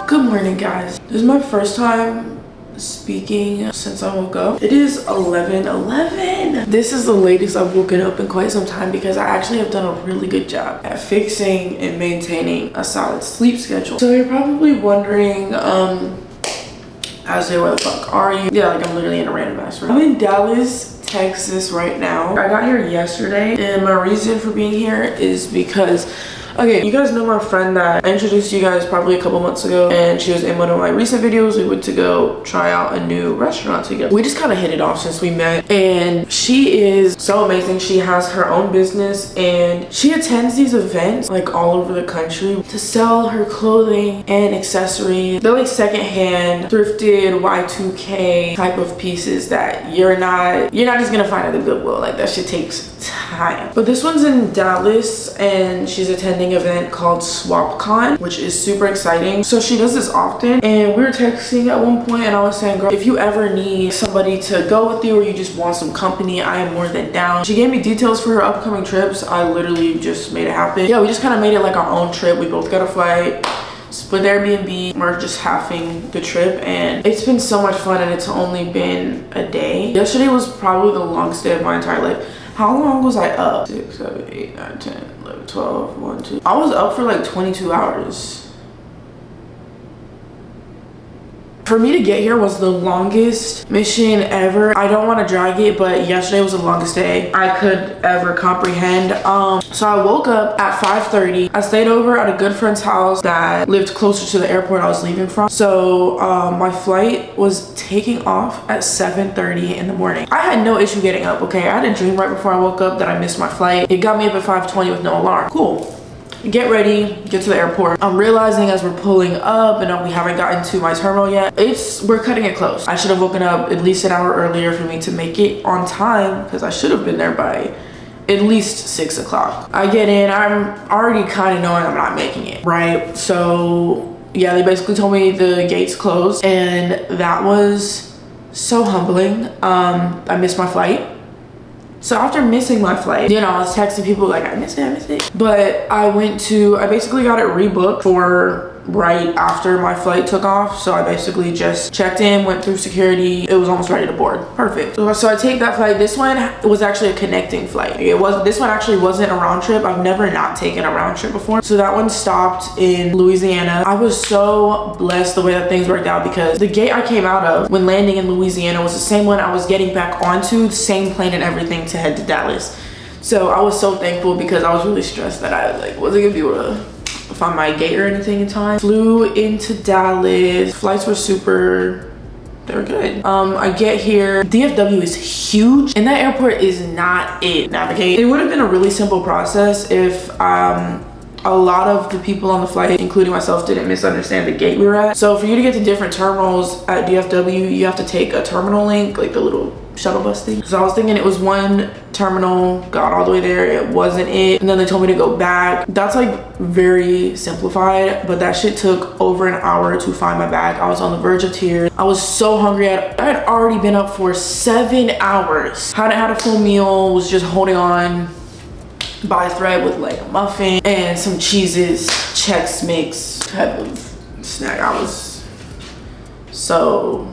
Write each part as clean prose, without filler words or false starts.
Good morning, guys. This is my first time speaking since I woke up. It is 11:11. This is the latest I've woken up in quite some time because I actually have done a really good job at fixing and maintaining a solid sleep schedule. So you're probably wondering, Azlia, where the fuck are you? Yeah, like I'm literally in a random ass room. I'm in Dallas, Texas right now. I got here yesterday, and my reason for being here is because, okay, you guys know my friend that I introduced you guys probably a couple months ago, and she was in one of my recent videos. We went to go try out a new restaurant together. We just kind of hit it off since we met, and she is so amazing. She has her own business, and she attends these events like all over the country to sell her clothing and accessories. They're like secondhand, thrifted, Y2K type of pieces that you're not just gonna find at the Goodwill. Like, that shit takes time. But this one's in Dallas, and she's attending an event called SwapCon, which is super exciting. So she does this often, and we were texting at one point, and I was saying, girl, if you ever need somebody to go with you or you just want some company, I am more than down. She gave me details for her upcoming trips. I literally just made it happen. Yeah, we just kind of made it like our own trip. We both got a flight, split Airbnb. We're just halving the trip, and it's been so much fun, and it's only been a day. Yesterday was probably the longest day of my entire life. How long was I up? 6, 7, 8, 9, 10, 11, 12, 1, 2. I was up for like 22 hours. For me to get here was the longest mission ever. I don't want to drag it, but yesterday was the longest day I could ever comprehend. So I woke up at 5:30. I stayed over at a good friend's house that lived closer to the airport I was leaving from. So my flight was taking off at 7:30 in the morning. I had no issue getting up, okay? I had a dream right before I woke up that I missed my flight. It got me up at 5:20 with no alarm. Cool. Get ready, get to the airport. I'm realizing as we're pulling up, and we haven't gotten to my terminal yet, we're cutting it close. I should have woken up at least an hour earlier for me to make it on time, because I should have been there by at least 6 o'clock. I get in, I'm already kind of knowing I'm not making it, right? So yeah, they basically told me the gates closed, and that was so humbling. I missed my flight. So after missing my flight, you know, I was texting people like, I missed it. But I basically got it rebooked for right after my flight took off. So I basically just checked in, went through security. It was almost ready to board. Perfect. So I take that flight. This one was actually a connecting flight. This one actually wasn't a round trip. I've never not taken a round trip before. So that one stopped in Louisiana. I was so blessed the way that things worked out, because the gate I came out of when landing in Louisiana was the same one I was getting back onto, the same plane and everything, to head to Dallas. So I was so thankful, because I was really stressed that I wasn't gonna be able to find my gate or anything in time. Flew into Dallas. Flights were they were good. I get here, DFW is huge, and that airport is not it. Navigate. It would have been a really simple process if a lot of the people on the flight, including myself, didn't misunderstand the gate we were at. So for you to get to different terminals at DFW, you have to take a terminal link, like the little shuttle bus thing. So I was thinking it was one terminal, got all the way there, it wasn't it, and then they told me to go back. That's like very simplified, but that shit took over an hour to find my bag. I was on the verge of tears. I was so hungry. I had already been up for 7 hours. Hadn't had a full meal, was just holding on by a thread with like a muffin and some cheeses, Chex Mix type of snack. I was so,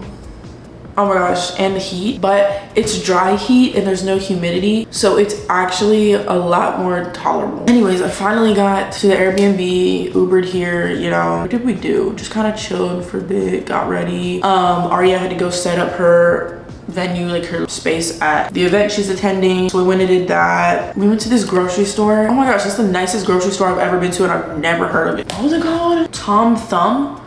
oh my gosh, and the heat, but it's dry heat and there's no humidity, so it's actually a lot more tolerable. Anyways, I finally got to the Airbnb, Ubered here, you know. What did we do? Just kind of chilled for a bit, got ready. Aria had to go set up her venue, like her space at the event she's attending. So we went and did that. We went to this grocery store. Oh my gosh, that's the nicest grocery store I've ever been to, and I've never heard of it. What was it called? Tom Thumb?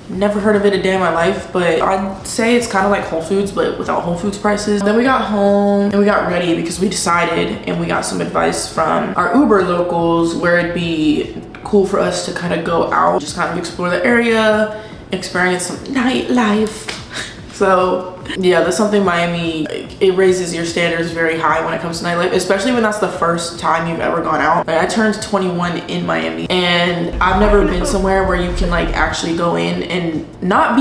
Never heard of it a day in my life, but I'd say it's kind of like Whole Foods, but without Whole Foods prices. Then we got home and we got ready, because we decided, and we got some advice from our Uber locals, where it'd be cool for us to kind of go out, just kind of explore the area, experience some nightlife. So yeah, that's something Miami, it raises your standards very high when it comes to nightlife, especially when that's the first time you've ever gone out. Like, I turned 21 in Miami, and I've never been somewhere where you can like actually go in and not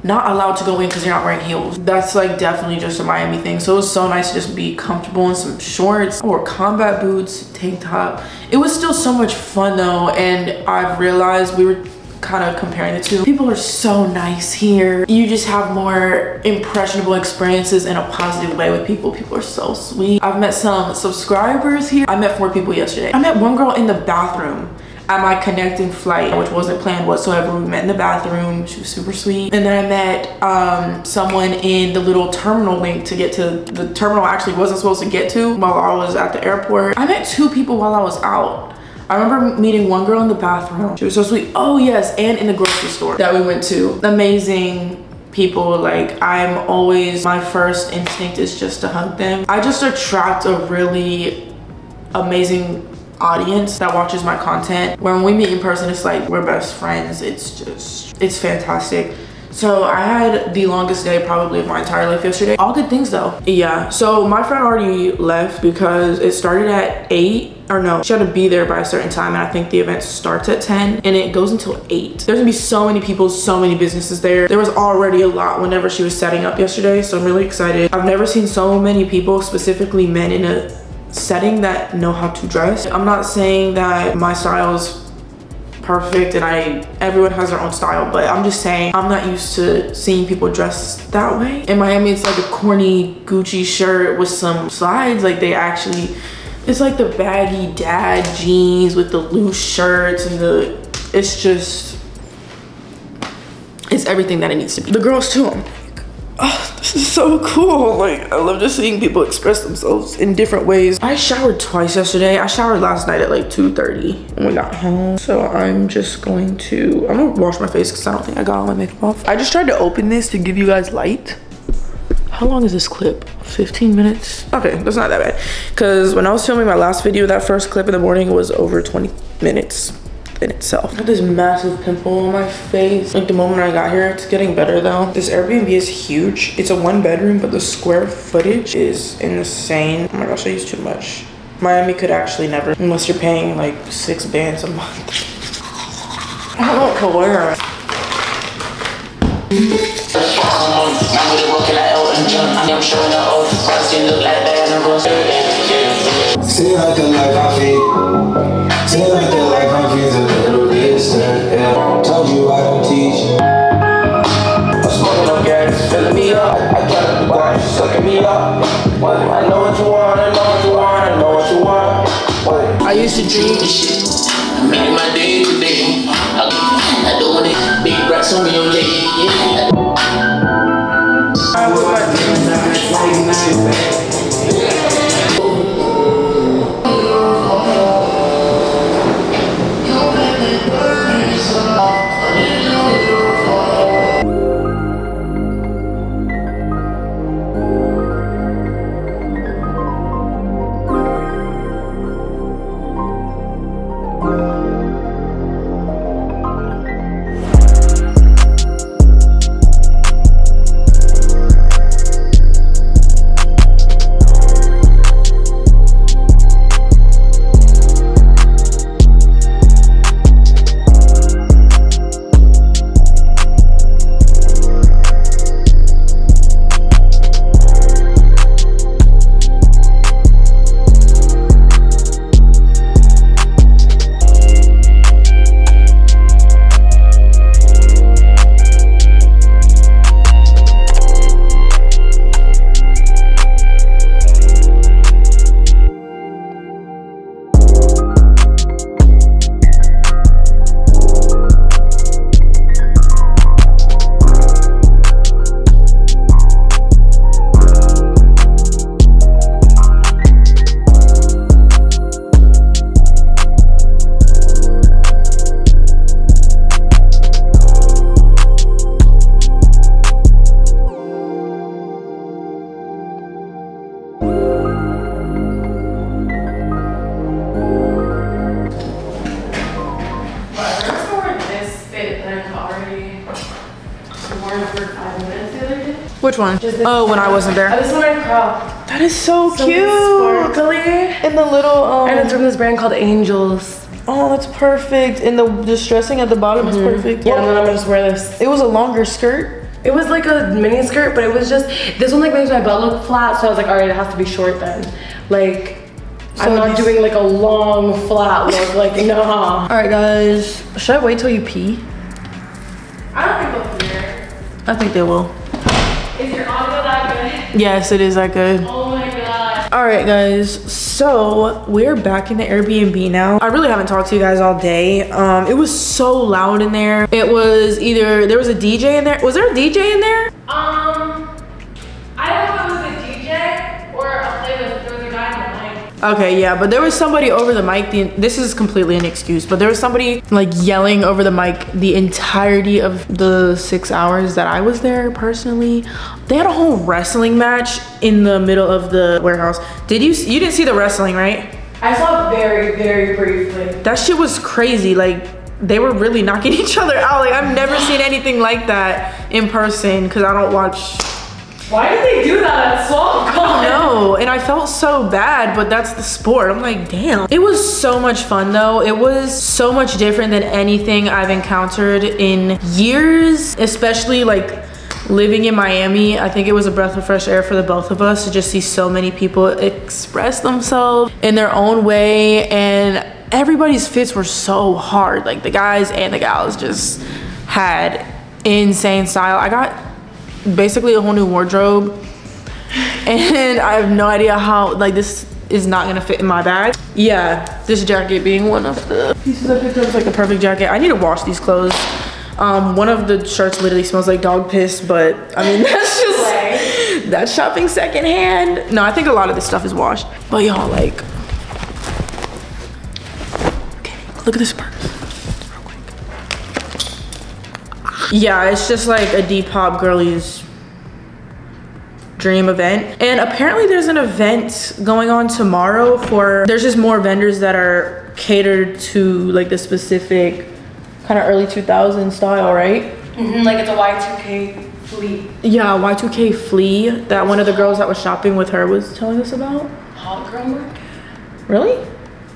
allowed to go in because you're not wearing heels. That's like definitely just a Miami thing. So it was so nice to just be comfortable in some shorts. I wore combat boots, tank top. It was still so much fun though, and I've realized we were kind of comparing the two. People are so nice here. You just have more impressionable experiences in a positive way with people. People are so sweet. I've met some subscribers here. I met 4 people yesterday. I met one girl in the bathroom at my connecting flight, which wasn't planned whatsoever. We met in the bathroom. She was super sweet. And then I met someone in the little terminal link to get to the terminal I actually wasn't supposed to get to while I was at the airport. I met 2 people while I was out. I remember meeting one girl in the bathroom. She was so sweet. Oh yes, and in the grocery store that we went to. Amazing people. Like, I'm always, my first instinct is just to hug them. I just attract a really amazing audience that watches my content. When we meet in person, it's like we're best friends. It's fantastic. So I had the longest day probably of my entire life yesterday. All good things though. Yeah, so my friend already left because it started at 8, or no, she had to be there by a certain time, and I think the event starts at 10 and it goes until 8. There's gonna be so many people, so many businesses there. There was already a lot whenever she was setting up yesterday, so I'm really excited. I've never seen so many people, specifically men, in a setting that know how to dress. I'm not saying that my style's perfect and everyone has their own style, but I'm just saying I'm not used to seeing people dress that way. In Miami, it's like a corny Gucci shirt with some slides. Like, they actually, it's like the baggy dad jeans with the loose shirts and it's everything that it needs to be. The girls too, I'm like, oh, this is so cool. Like, I love just seeing people express themselves in different ways. I showered twice yesterday. I showered last night at like 2:30 when we got home. So I'm gonna wash my face because I don't think I got all my makeup off. I just tried to open this to give you guys light. How long is this clip? 15 minutes? Okay, that's not that bad. Because when I was filming my last video, that first clip in the morning was over 20 minutes in itself. I got this massive pimple on my face. Like, the moment I got here, it's getting better though. This Airbnb is huge. It's a 1-bedroom, but the square footage is insane. Oh my gosh, I use too much. Miami could actually never, unless you're paying like 6 bands a month. I don't know what to wear. Seem like the life I feel. Seem like the life I feel is a little distant. Yeah. Told you I don't teach you. I'm smoking on gas, filling me up. I got the bar, she's sucking me up. I know what you want, I know what you want, I know what you want. I used to dream this shit. I made my day today. I don't want it. Big racks on me on day. I was like, nice. Which one? Oh, when I wasn't there. This one I cropped. That is so cute. Sparkly. And the little and it's from this brand called Angels. Oh, that's perfect. And the distressing at the bottom is perfect. Yeah, and then I'm gonna just wear this. It was a longer skirt. It was like a mini skirt, but it was just, this one like makes my butt look flat, so I was like, all right, it has to be short then. Like, so I'm not doing like a long flat look, like, nah. All right, guys. Should I wait till you pee? I think they will. Is your audio that good? Yes, it is that good. Oh my god. All right, guys. So we're back in the Airbnb now. I really haven't talked to you guys all day. It was so loud in there. It was either there was a DJ in there. Was there a DJ in there? I don't know if it was a DJ or a playlist. There was a guy in the mic. Okay, yeah, but there was somebody over the mic. This is completely an excuse, but there was somebody like yelling over the mic the entirety of the 6 hours that I was there personally. They had a whole wrestling match in the middle of the warehouse. You didn't see the wrestling, right? I saw it very, very briefly. That shit was crazy. Like, they were really knocking each other out. Like, I've never seen anything like that in person because I don't watch. Why did they do that at Swamp Con? No, and I felt so bad, but that's the sport. I'm like, damn. It was so much fun though. It was so much different than anything I've encountered in years, especially like living in Miami. I think it was a breath of fresh air for the both of us to just see so many people express themselves in their own way, and everybody's fits were so hard. Like the guys and the gals just had insane style. I got basically a whole new wardrobe, and I have no idea how, like, this is not gonna fit in my bag. Yeah, this jacket being one of the pieces I picked up is like the perfect jacket. I need to wash these clothes. One of the shirts literally smells like dog piss, but I mean, that's just, that's shopping secondhand. No, I think a lot of this stuff is washed. But y'all, like, okay, look at this purse. Yeah, it's just like a Depop girlies dream event. And apparently there's an event going on tomorrow there's just more vendors that are catered to like the specific kind of early 2000s style, right? Like it's a Y2K fleet. Yeah, Y2K flea that one of the girls that was shopping with her was telling us about. Hot girl market? Really?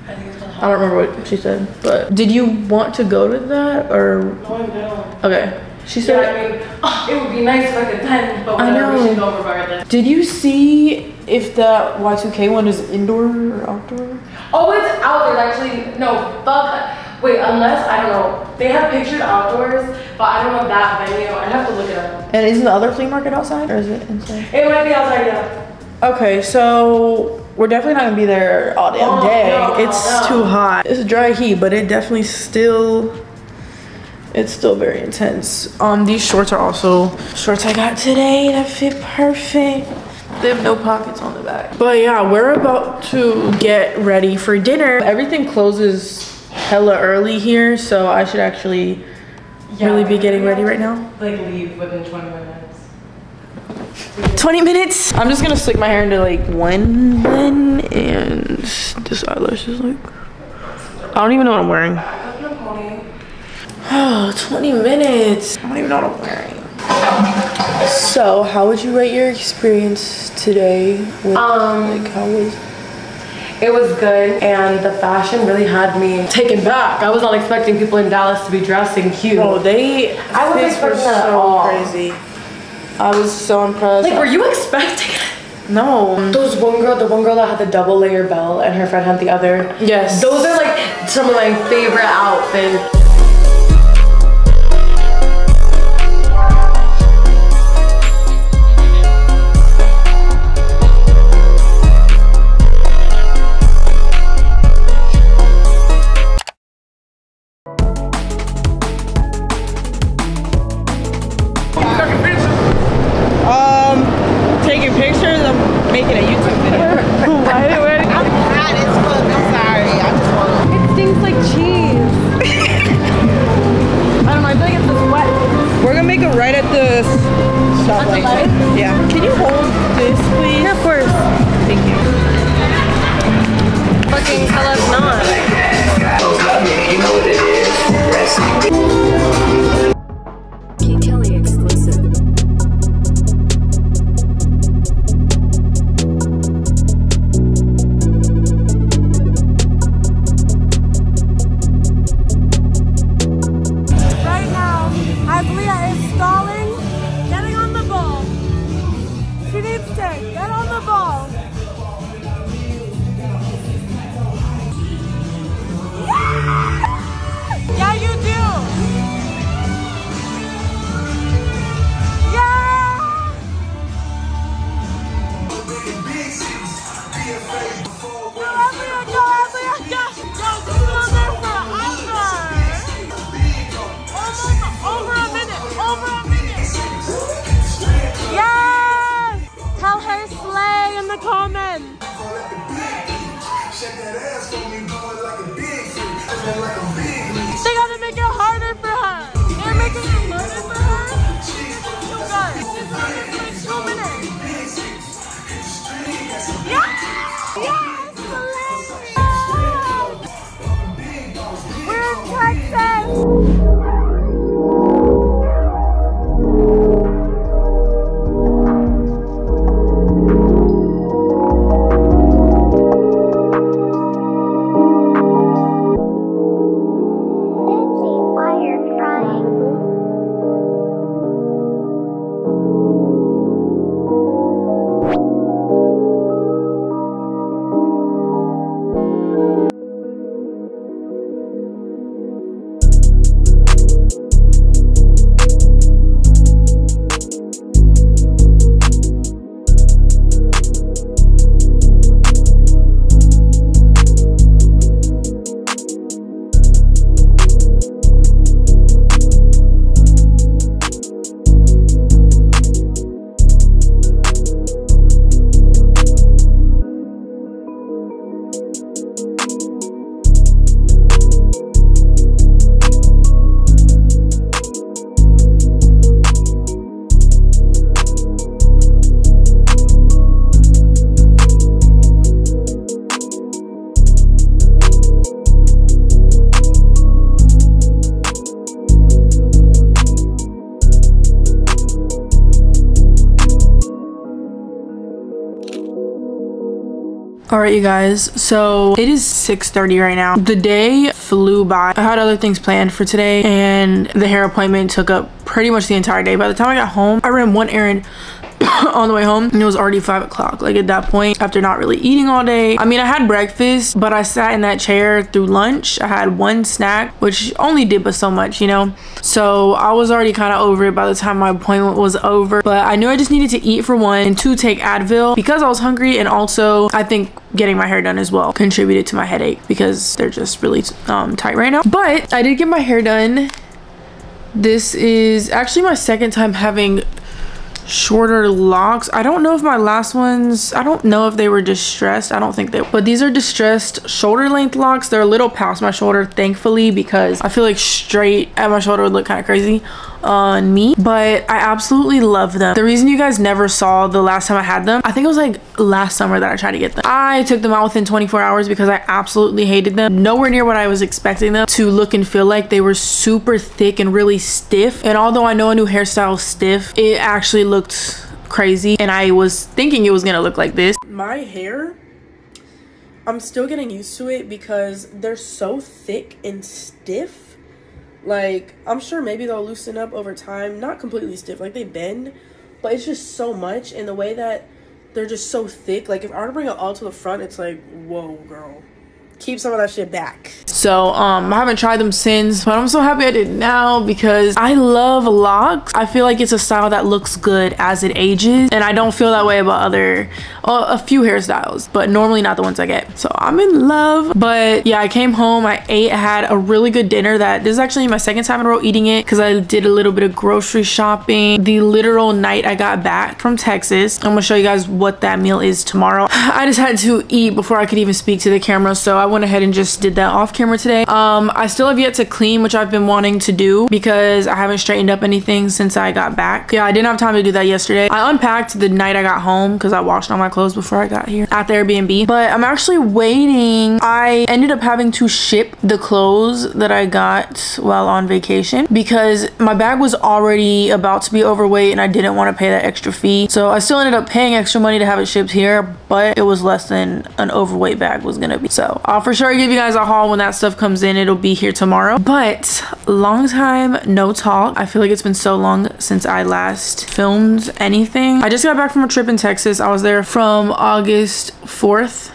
I think it's called Hot. I don't remember what she said, but did you want to go to that or? No, I don't. Okay. She said, yeah, I mean, it would be nice if I could attend, but whatever, we should go regardless. Did you see if that Y2K one is indoor or outdoor? Oh, it's outdoors actually. No, fuck that. Wait, unless, I don't know. They have pictured outdoors, but I don't know that venue. I'd have to look it up. And isn't the other flea market outside or is it inside? It might be outside, yeah. Okay, so we're definitely not gonna be there all damn day. No, it's too hot. It's dry heat, but it definitely it's still very intense. These shorts are also shorts I got today that fit perfect. They have no pockets on the back. But yeah, we're about to get ready for dinner. Everything closes hella early here, so I should actually really be getting ready right now. Like leave within 20 minutes. 20 minutes? I'm just gonna slick my hair into like one bun, and this eyelash is like, I don't even know what I'm wearing. Oh, 20 minutes. I don't even know what I'm wearing. So, how would you rate your experience today? With, like, how was? It was good, and the fashion really had me taken back. I was not expecting people in Dallas to be dressing cute. Oh, I wasn't expecting that at all. Crazy. I was so impressed. Like, were you expecting it? No. The one girl that had the double layer belt and her friend had the other. Yes. Those are like some of my favorite outfits. Taking pictures, I'm making a YouTube video. Why? I'm hot as fuck, I'm sorry. I just want It stinks like cheese. comment. They gotta make it harder for her. They're making it harder for her. You guys, this is like 2 minutes. Yes! Yes! We're in Texas! All right, you guys, so it is 6:30 right now. The day flew by. I had other things planned for today, and the hair appointment took up pretty much the entire day. By the time I got home, I ran one errand on the way home, and it was already 5 o'clock. Like, at that point, after not really eating all day, I mean, I had breakfast, but I sat in that chair through lunch. I had one snack, which only did but so much, you know? So I was already kind of over it by the time my appointment was over, but I knew I just needed to eat for one, and two, take Advil because I was hungry, and also I think getting my hair done as well contributed to my headache because they're just really tight right now. But I did get my hair done. This is actually my second time having shorter locks. I don't know if my last ones, I don't know if they were distressed. I don't think they, but these are distressed shoulder length locks. They're a little past my shoulder, thankfully, because I feel like straight at my shoulder would look kind of crazy on me, but I absolutely love them. The reason you guys never saw the last time I had them, I think it was like last summer that I tried to get them. I took them out within 24 hours because I absolutely hated them. Nowhere near what I was expecting them to look and feel like. They were super thick and really stiff, and although I know a new hairstyle is stiff, it actually looked crazy, and I was thinking it was gonna look like this. My hair, I'm still getting used to it because they're so thick and stiff. Like, I'm sure maybe they'll loosen up over time. Not completely stiff, like they bend, but it's just so much, and the way that they're just so thick, like if I were to bring it all to the front, it's like, whoa girl, keep some of that shit back. So I haven't tried them since, but I'm so happy I did now because I love locks. I feel like it's a style that looks good as it ages, and I don't feel that way about other a few hairstyles, but normally not the ones I get. So I'm in love. But yeah, I came home, I ate, I had a really good dinner. That this is actually my second time in a row eating it because I did a little bit of grocery shopping the literal night I got back from Texas. I'm gonna show you guys what that meal is tomorrow. I just had to eat before I could even speak to the camera, so I went ahead and just did that off camera today. I still have yet to clean, which I've been wanting to do because I haven't straightened up anything since I got back. Yeah, I didn't have time to do that yesterday. I unpacked the night I got home because I washed all my clothes before I got here at the Airbnb, but I'm actually waiting. I ended up having to ship the clothes that I got while on vacation because my bag was already about to be overweight and I didn't want to pay that extra fee. So I still ended up paying extra money to have it shipped here, but it was less than an overweight bag was gonna be. So I'll for sure give you guys a haul when that stuff comes in. It'll be here tomorrow. But long time no talk. I feel like it's been so long since I last filmed anything. I just got back from a trip in Texas. I was there from August 4th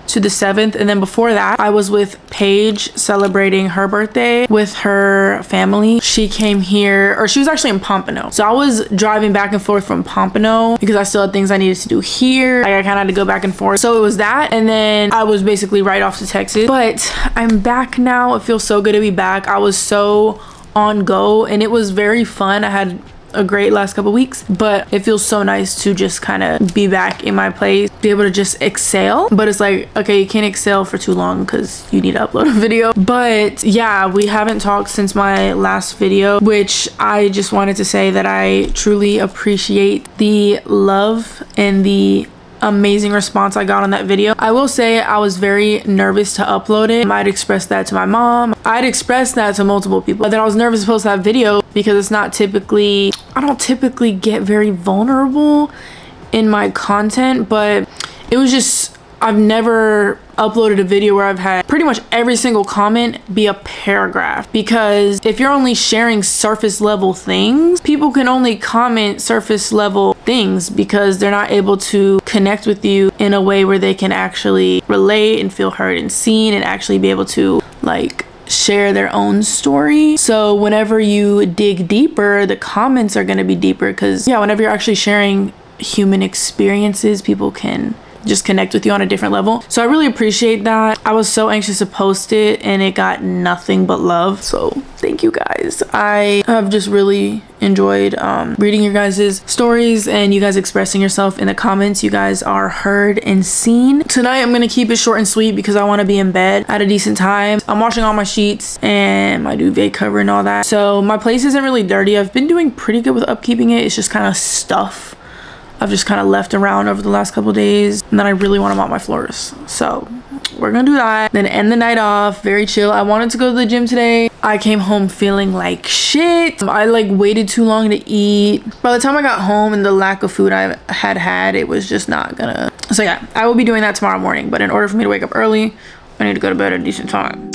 to the 7th, and then before that I was with Paige celebrating her birthday with her family. She came here, or she was actually in Pompano, so I was driving back and forth from Pompano because I still had things I needed to do here. Like, I kind of had to go back and forth, so it was that, and then I was basically right off to Texas. But I'm back now. It feels so good to be back. I was so on go and it was very fun. I had a great last couple weeks, but it feels so nice to just kind of be back in my place, be able to just exhale. But it's like, okay, you can't exhale for too long because you need to upload a video. But yeah, we haven't talked since my last video, which I just wanted to say that I truly appreciate the love and the amazing response I got on that video. I will say I was very nervous to upload it. I'd expressed that to my mom. I'd expressed that to multiple people, that I was nervous to post that video because it's not typically, I don't typically get very vulnerable in my content, but it was just, I've never uploaded a video where I've had pretty much every single comment be a paragraph, because if you're only sharing surface level things, people can only comment surface level things because they're not able to connect with you in a way where they can actually relate and feel heard and seen and actually be able to like share their own story. So whenever you dig deeper, the comments are going to be deeper, because yeah, whenever you're actually sharing human experiences, people can just connect with you on a different level. So I really appreciate that. I was so anxious to post it and it got nothing but love. So thank you guys. I have just really enjoyed reading your guys' stories and you guys expressing yourself in the comments. You guys are heard and seen. Tonight I'm gonna keep it short and sweet because I want to be in bed at a decent time. I'm washing all my sheets and my duvet cover and all that. So my place isn't really dirty. I've been doing pretty good with upkeeping it. It's just kind of stuff I've just kind of left around over the last couple days, and then I really want to mop my floors. So we're gonna do that, then end the night off very chill. I wanted to go to the gym today. I came home feeling like shit. I like waited too long to eat. By the time I got home and the lack of food I had, it was just not gonna. So yeah, I will be doing that tomorrow morning, but in order for me to wake up early, I need to go to bed at a decent time.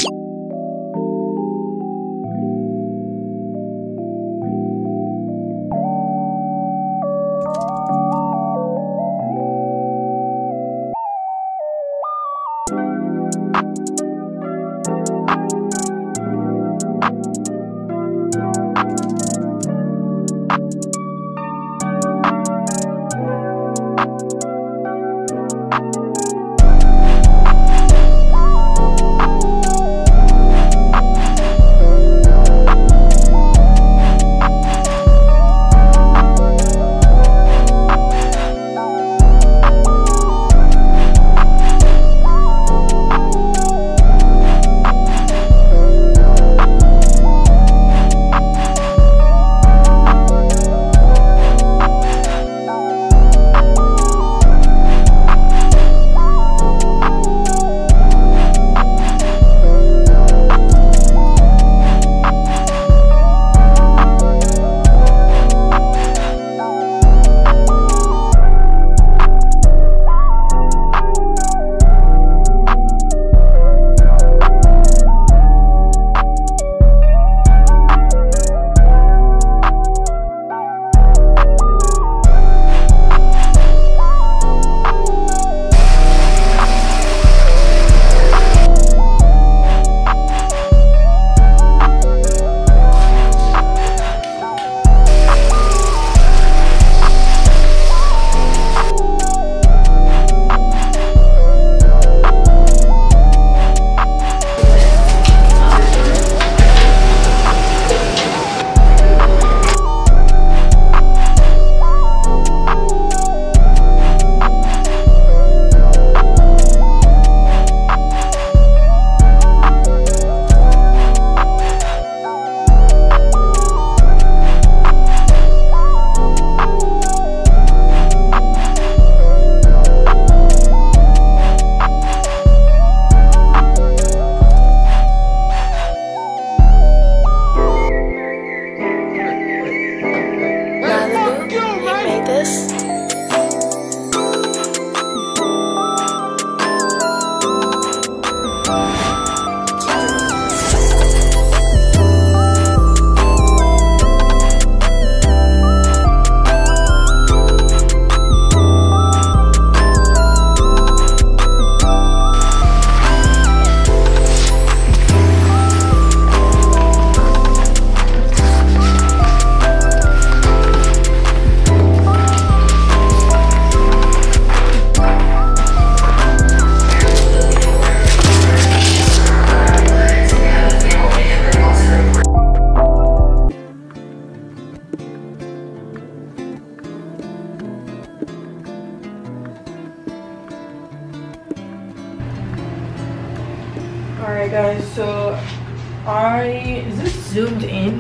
Alright guys, so is this zoomed in?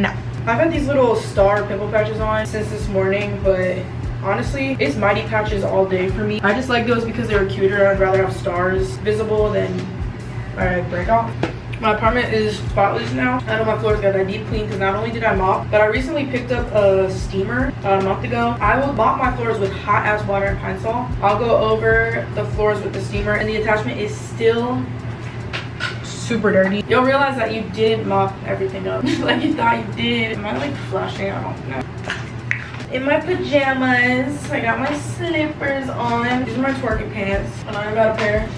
No. I've had these little star pimple patches on since this morning, but honestly, it's mighty patches all day for me. I just like those because they were cuter. I'd rather have stars visible than break off. My apartment is spotless now. I know my floors got a deep clean because not only did I mop, but I recently picked up a steamer a month ago. I will mop my floors with hot ass water and Pine Sol. I'll go over the floors with the steamer and the attachment is still super dirty. You'll realize that you did mop everything up like you thought you did. Am I like flushing? I don't know. In my pajamas, I got my slippers on. These are my twerking pants and I got a pair.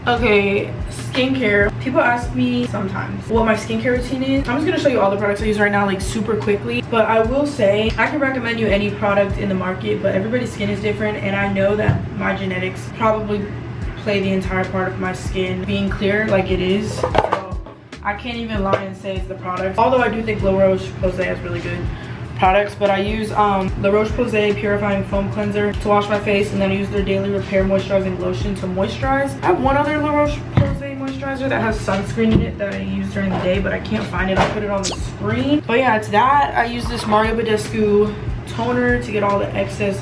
Okay, skincare. People ask me sometimes what my skincare routine is. I'm just gonna show you all the products I use right now like super quickly, but I will say I can recommend you any product in the market, but everybody's skin is different and I know that my genetics probably play the entire part of my skin being clear like it is, so I can't even lie and say it's the product, although I do think La Roche-Posay has really good products. But I use La Roche-Posay Purifying Foam Cleanser to wash my face, and then I use their Daily Repair Moisturizing Lotion to moisturize. I have one other La Roche-Posay moisturizer that has sunscreen in it that I use during the day, but I can't find it. I'll put it on the screen. But yeah, it's that. I use this Mario Badescu toner to get all the excess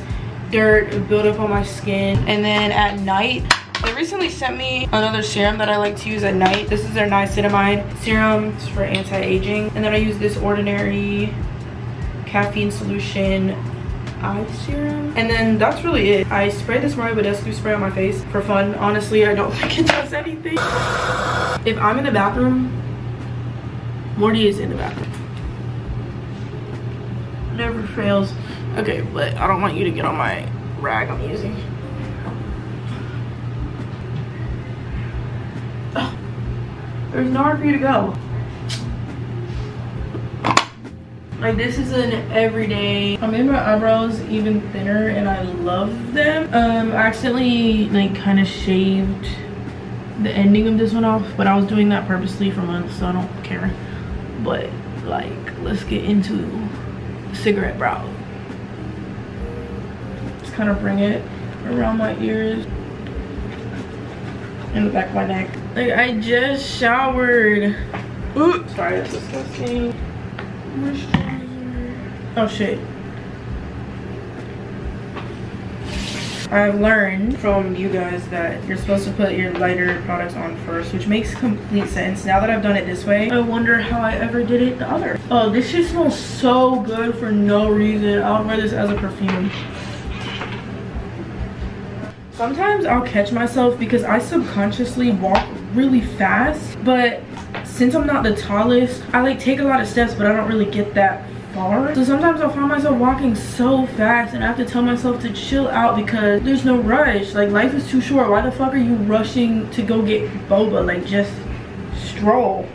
dirt build up on my skin. And then at night, they recently sent me another serum that I like to use at night. This is their niacinamide serum. It's for anti-aging. And then I use this Ordinary caffeine solution eye serum, and then that's really it. I spray this Mario Badescu spray on my face for fun. Honestly, I don't think it does anything. If I'm in the bathroom, Morty is in the bathroom. Never fails. Okay, but I don't want you to get on my rag I'm using. Ugh. There's nowhere for you to go. Like, this is an everyday. I made my eyebrows even thinner and I love them. I accidentally like kind of shaved the ending of this one off, but I was doing that purposely for months, so I don't care. But like, let's get into cigarette brow. Just kind of bring it around my ears and the back of my neck. Like, I just showered. Ooh, sorry, that's disgusting. Oh shit. I've learned from you guys that you're supposed to put your lighter products on first, which makes complete sense. Now that I've done it this way, I wonder how I ever did it the other. Oh, this shit smells so good for no reason. I'll wear this as a perfume. Sometimes I'll catch myself because I subconsciously walk really fast, but since I'm not the tallest, I like take a lot of steps, but I don't really get that far. So sometimes I'll find myself walking so fast and I have to tell myself to chill out because there's no rush. Like, life is too short. Why the fuck are you rushing to go get boba? Like, just stroll.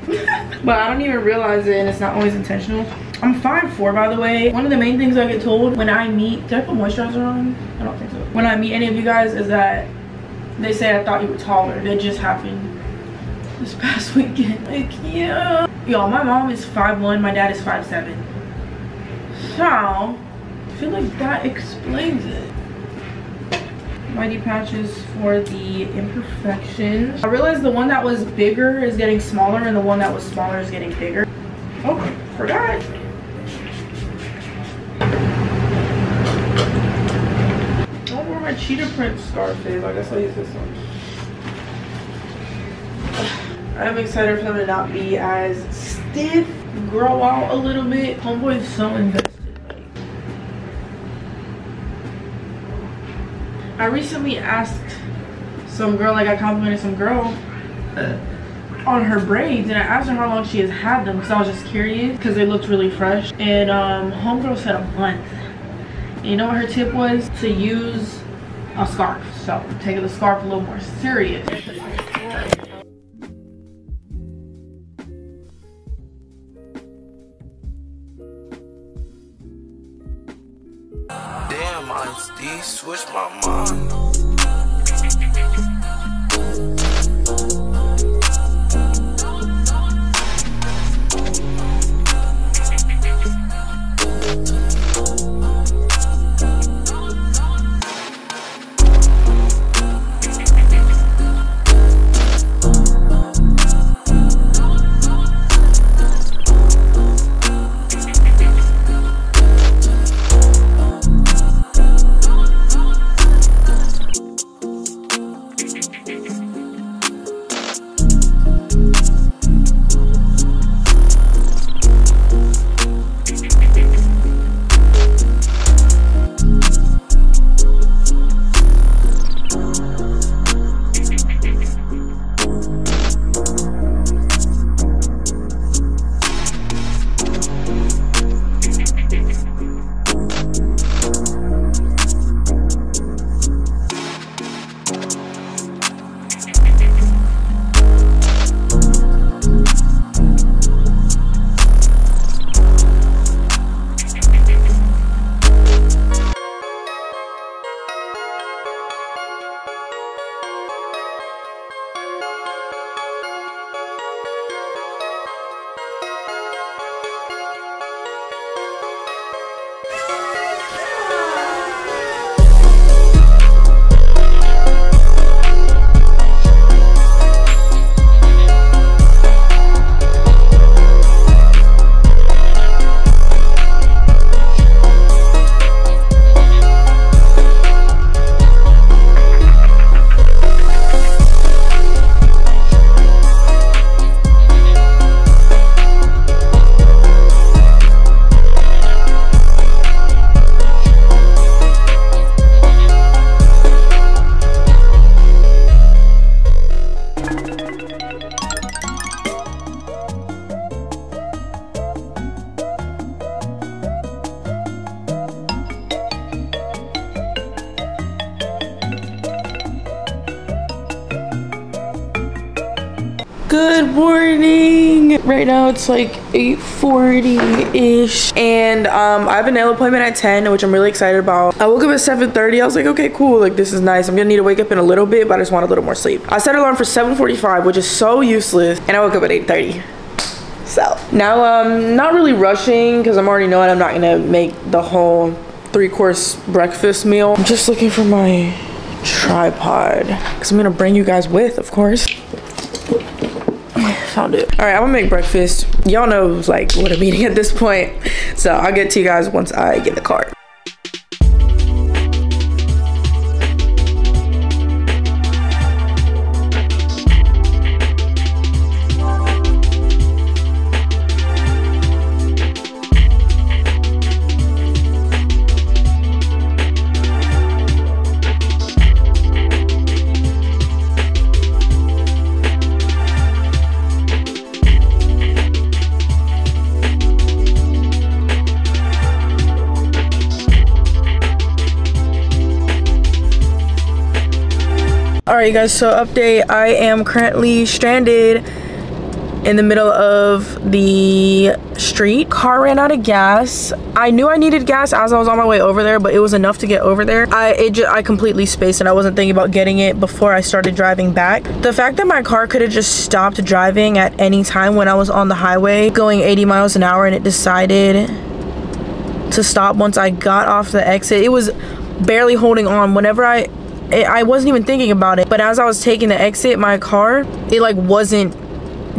But I don't even realize it, and it's not always intentional. I'm 5'4", by the way. One of the main things I get told when I meet, did I put moisturizer on? I don't think so. When I meet any of you guys is that they say I thought you were taller. That just happened this past weekend. Like, yeah. Y'all, my mom is 5'1", my dad is 5'7". So, I feel like that explains it. Mighty patches for the imperfections. I realized the one that was bigger is getting smaller and the one that was smaller is getting bigger. Oh, forgot. I don't know where my cheetah print scarf is. I guess I'll use this one. I'm excited for them to not be as stiff, grow out a little bit. Homeboy is so invested. I recently asked some girl, like I complimented some girl on her braids, and I asked her how long she has had them because I was just curious because they looked really fresh. And homegirl said a month. And you know what her tip was? To use a scarf. So I'm taking the scarf a little more serious. Damn, honesty, switch my mind. Good morning. Right now it's like 8:40-ish, and I have a nail appointment at 10, which I'm really excited about. I woke up at 7:30. I was like, okay, cool, like this is nice. I'm gonna need to wake up in a little bit, but I just want a little more sleep. I set an alarm for 7:45, which is so useless, and I woke up at 8:30. So now not really rushing because I'm already knowing I'm not gonna make the whole 3-course breakfast meal. I'm just looking for my tripod because I'm gonna bring you guys with, of course. Found it. All right, I'm gonna make breakfast. Y'all know like what I'm eating at this point, so I'll get to you guys once I get in the car. Alright you guys, so update, I am currently stranded in the middle of the street. Car ran out of gas. I knew I needed gas as I was on my way over there, but it was enough to get over there. I completely spaced and I wasn't thinking about getting it before I started driving back. The fact that my car could have just stopped driving at any time when I was on the highway going 80 miles an hour and it decided to stop once I got off the exit. It was barely holding on. Whenever I wasn't even thinking about it, but as I was taking the exit, my car, it like wasn't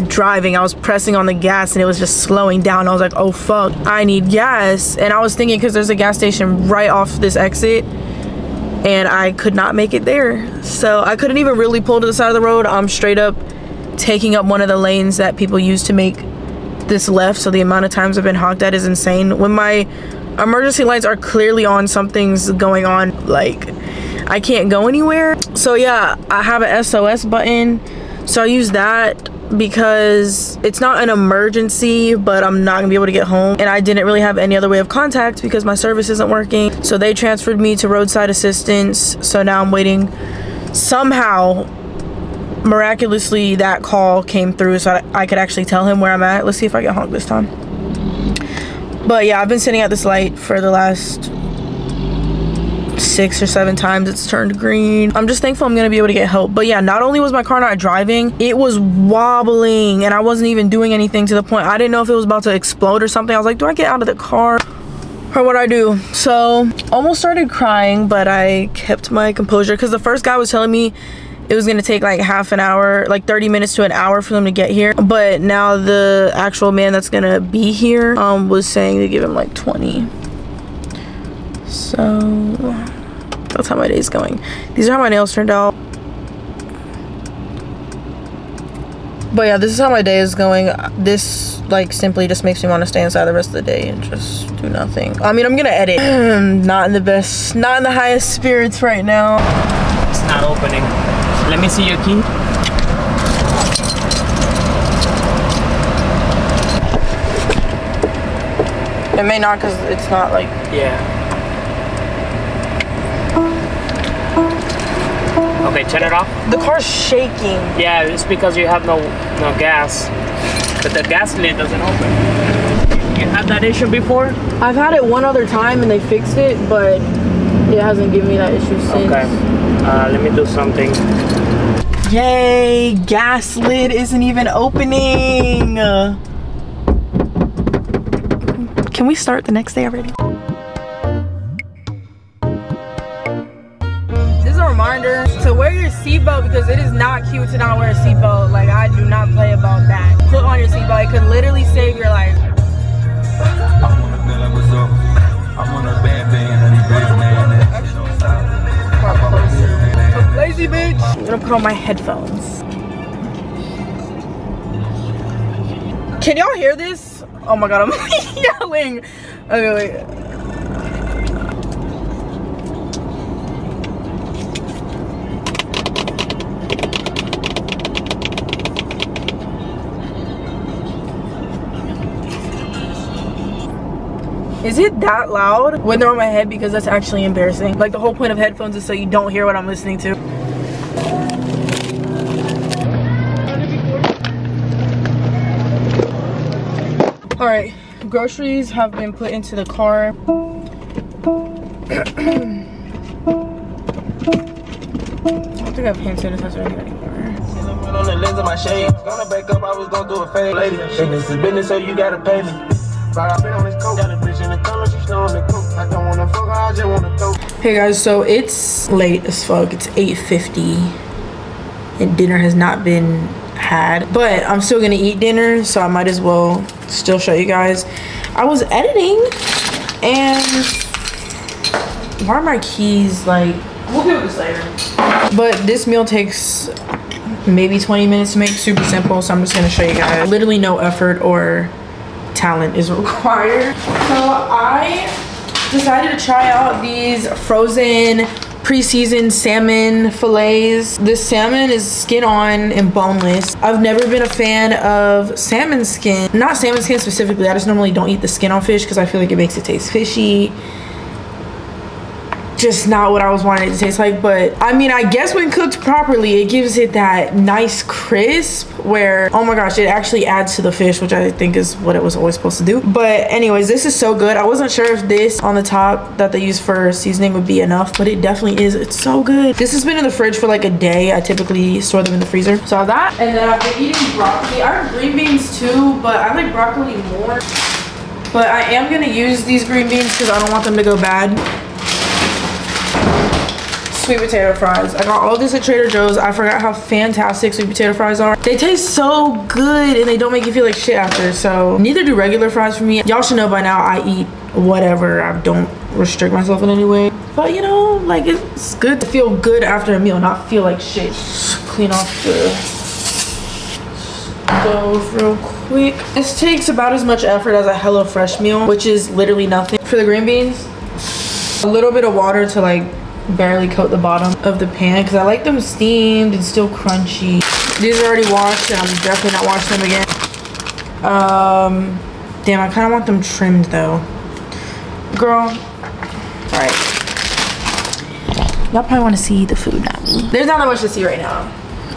driving. I was pressing on the gas and it was just slowing down. I was like, oh fuck, I need gas. And I was thinking, because there's a gas station right off this exit and I could not make it there, so I couldn't even really pull to the side of the road. I'm straight up taking up one of the lanes that people use to make this left, so the amount of times I've been honked at is insane. When my emergency lights are clearly on, something's going on, like I can't go anywhere. So yeah, I have an SOS button, so I use that because it's not an emergency, but I'm not gonna be able to get home, and I didn't really have any other way of contact because my service isn't working. So they transferred me to roadside assistance, so now I'm waiting. Somehow miraculously that call came through so I could actually tell him where I'm at. Let's see if I get honked this time. But yeah, I've been sitting at this light for the last 6 or 7 times it's turned green. I'm just thankful I'm gonna be able to get help. But yeah, not only was my car not driving, it was wobbling and I wasn't even doing anything, to the point I didn't know if it was about to explode or something. I was like, do I get out of the car or what I do? So almost started crying, but I kept my composure because the first guy was telling me it was gonna take like half an hour, like 30 minutes to an hour for them to get here. But now the actual man that's gonna be here was saying to give him like 20. So that's how my day's going. These are how my nails turned out. But yeah, this is how my day is going. This like simply just makes me want to stay inside the rest of the day and just do nothing. I mean, I'm gonna edit. Not in the highest spirits right now. It's not opening. Let me see your key. It may not, because it's not like... Yeah. Okay, turn it off. The car's shaking. Yeah, it's because you have no gas. But the gas lid doesn't open. You had that issue before? I've had it one other time and they fixed it, but it hasn't given me that issue since. Okay. Let me do something. Yay! Gas lid isn't even opening. Can we start the next day already? This is a reminder to wear your seatbelt, because it is not cute to not wear a seatbelt. Like, I do not play about that. Put on your seatbelt. It could literally save your life. Lazy bitch. I'm gonna put on my headphones. Can y'all hear this? Oh my god, I'm yelling. Okay, wait. Is it that loud when they're on my head? Because that's actually embarrassing. Like, the whole point of headphones is so you don't hear what I'm listening to. All right, groceries have been put into the car. I don't think I have hand sanitizer in here anymore. On the lens of my shade, gonna break up, I was gonna do a fade. Lady, business is business, so you gotta pay me. But I've been on this coat, got a bitch in the color, she's on the coat. I don't wanna fuck her, I just wanna go. Hey guys, so it's late as fuck. It's 8:50 and dinner has not been had, but I'm still gonna eat dinner, so I might as well still show you guys. I was editing and why are my keys like, we'll do this later. But this meal takes maybe 20 minutes to make, super simple, so I'm just gonna show you guys. Literally no effort or talent is required. So I decided to try out these frozen pre-seasoned salmon fillets. This salmon is skin on and boneless. I've never been a fan of salmon skin. Not salmon skin specifically, I just normally don't eat the skin on fish because I feel like it makes it taste fishy. Just not what I was wanting it to taste like, but I mean, I guess when cooked properly, it gives it that nice crisp where, oh my gosh, it actually adds to the fish, which I think is what it was always supposed to do. But anyways, this is so good. I wasn't sure if this on the top that they use for seasoning would be enough, but it definitely is. It's so good. This has been in the fridge for like a day. I typically store them in the freezer. So I have that, and then I've been eating broccoli. I have green beans too, but I like broccoli more. But I am gonna use these green beans because I don't want them to go bad. Sweet potato fries. I got all this at Trader Joe's. I forgot how fantastic sweet potato fries are. They taste so good and they don't make you feel like shit after. So neither do regular fries for me. Y'all should know by now I eat whatever. I don't restrict myself in any way. But you know, like it's good to feel good after a meal, not feel like shit. Clean off the stove real quick. This takes about as much effort as a HelloFresh meal, which is literally nothing. For the green beans, a little bit of water to like barely coat the bottom of the pan because I like them steamed and still crunchy. These are already washed and I'm definitely not washing them again. Damn, I kind of want them trimmed though. Girl. Alright. Y'all probably want to see the food, not me. There's not that much to see right now.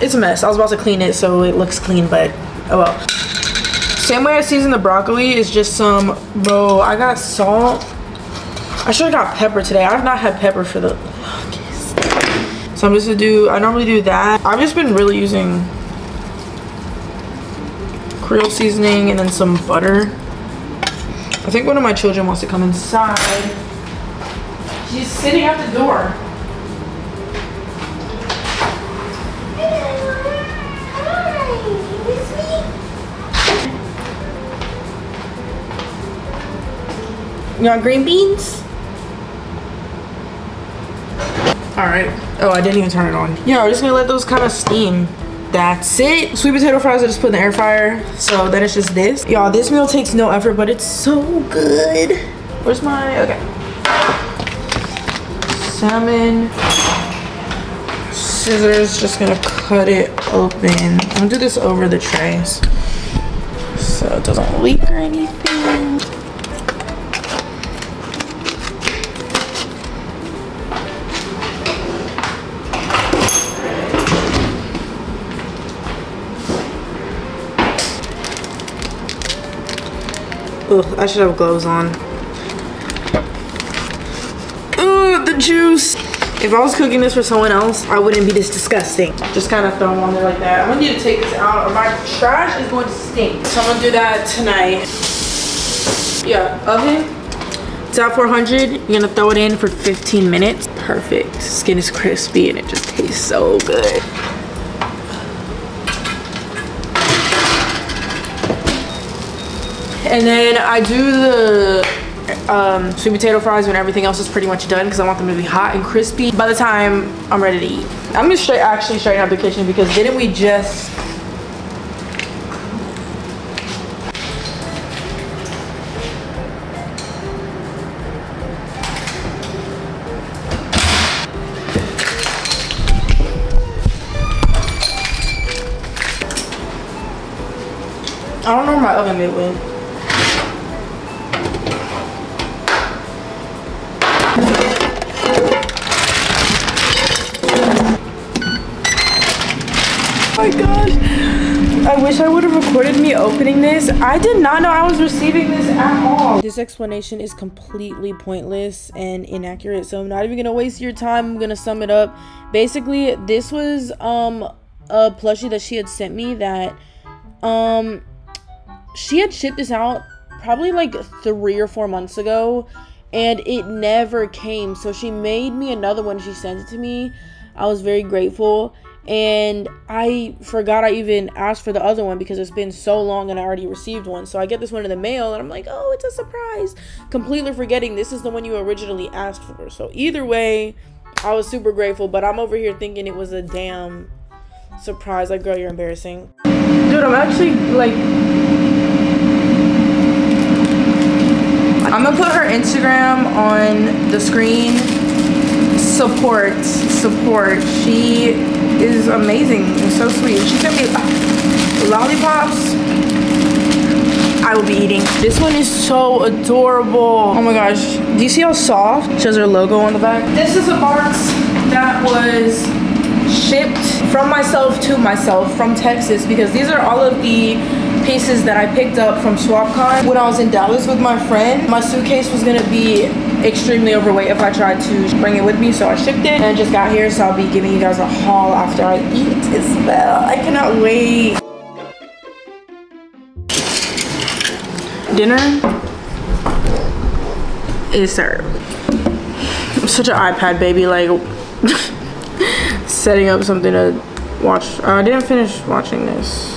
It's a mess. I was about to clean it so it looks clean, but oh well. Same way I season the broccoli is just some, bro, I got salt. I should have got pepper today. I've not had pepper for the longest. So I'm just gonna do, I normally do that. I've just been really using Creole seasoning and then some butter. I think one of my children wants to come inside. She's sitting at the door. You want green beans? All right. Oh, I didn't even turn it on. Yeah, we're just gonna let those kind of steam. That's it. Sweet potato fries I just put in the air fryer. So then it's just this. Y'all, this meal takes no effort, but it's so good. Where's my, okay. Salmon. Scissors, just gonna cut it open. I'm gonna do this over the trays so it doesn't leak or anything. Ugh, I should have gloves on. Ugh, the juice. If I was cooking this for someone else, I wouldn't be this disgusting. Just kind of throw them on there like that. I'm gonna need to take this out or my trash is going to stink. So I'm gonna do that tonight. Yeah, oven. It's at 400. You're gonna throw it in for 15 minutes. Perfect. Skin is crispy and it just tastes so good. And then I do the sweet potato fries when everything else is pretty much done because I want them to be hot and crispy by the time I'm ready to eat. I'm gonna actually straighten out the kitchen because didn't we just... I don't know where my oven mitt went. Oh my gosh. I wish I would have recorded me opening this. I did not know I was receiving this at all. This explanation is completely pointless and inaccurate, so I'm not even gonna waste your time. I'm gonna sum it up. Basically, this was a plushie that she had sent me that she had shipped this out probably like 3 or 4 months ago, and it never came. So she made me another one. She sent it to me. I was very grateful, and I forgot I even asked for the other one because it's been so long and I already received one. So I get this one in the mail and I'm like, oh, it's a surprise, completely forgetting this is the one you originally asked for. So either way, I was super grateful, but I'm over here thinking it was a damn surprise. Like, girl, you're embarrassing. Dude, I'm actually like, I'm gonna put her Instagram on the screen. Support. She is amazing and so sweet. She sent me lollipops I will be eating. This one is so adorable. Oh my gosh, do you see how soft? She has her logo on the back. This is a box that was shipped from myself to myself from Texas, because these are all of the pieces that I picked up from SwapCon when I was in Dallas with my friend. My suitcase was gonna be extremely overweight if I tried to bring it with me, so I shipped it and it just got here. So I'll be giving you guys a haul after I eat as well. I cannot wait. Dinner is served. I'm such an iPad baby, like setting up something to watch. I didn't finish watching this.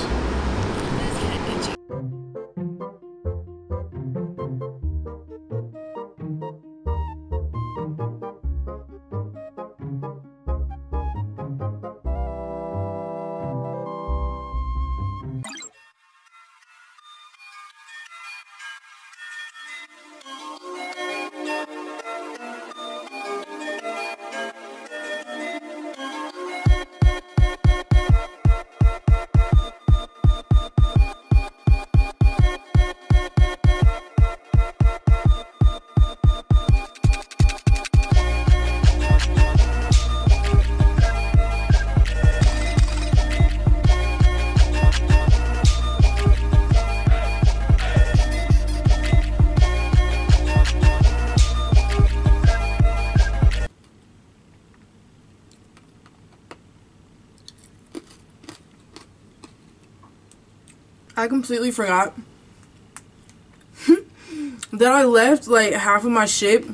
I completely forgot that I left like half of my shit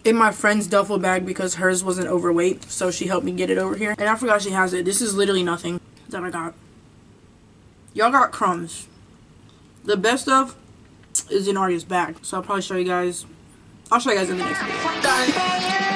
in my friend's duffel bag because hers wasn't overweight, so she helped me get it over here. And I forgot she has it. This is literally nothing that I got. Y'all got crumbs. The best stuff is in Arya's bag, so I'll probably show you guys. I'll show you guys in the next video.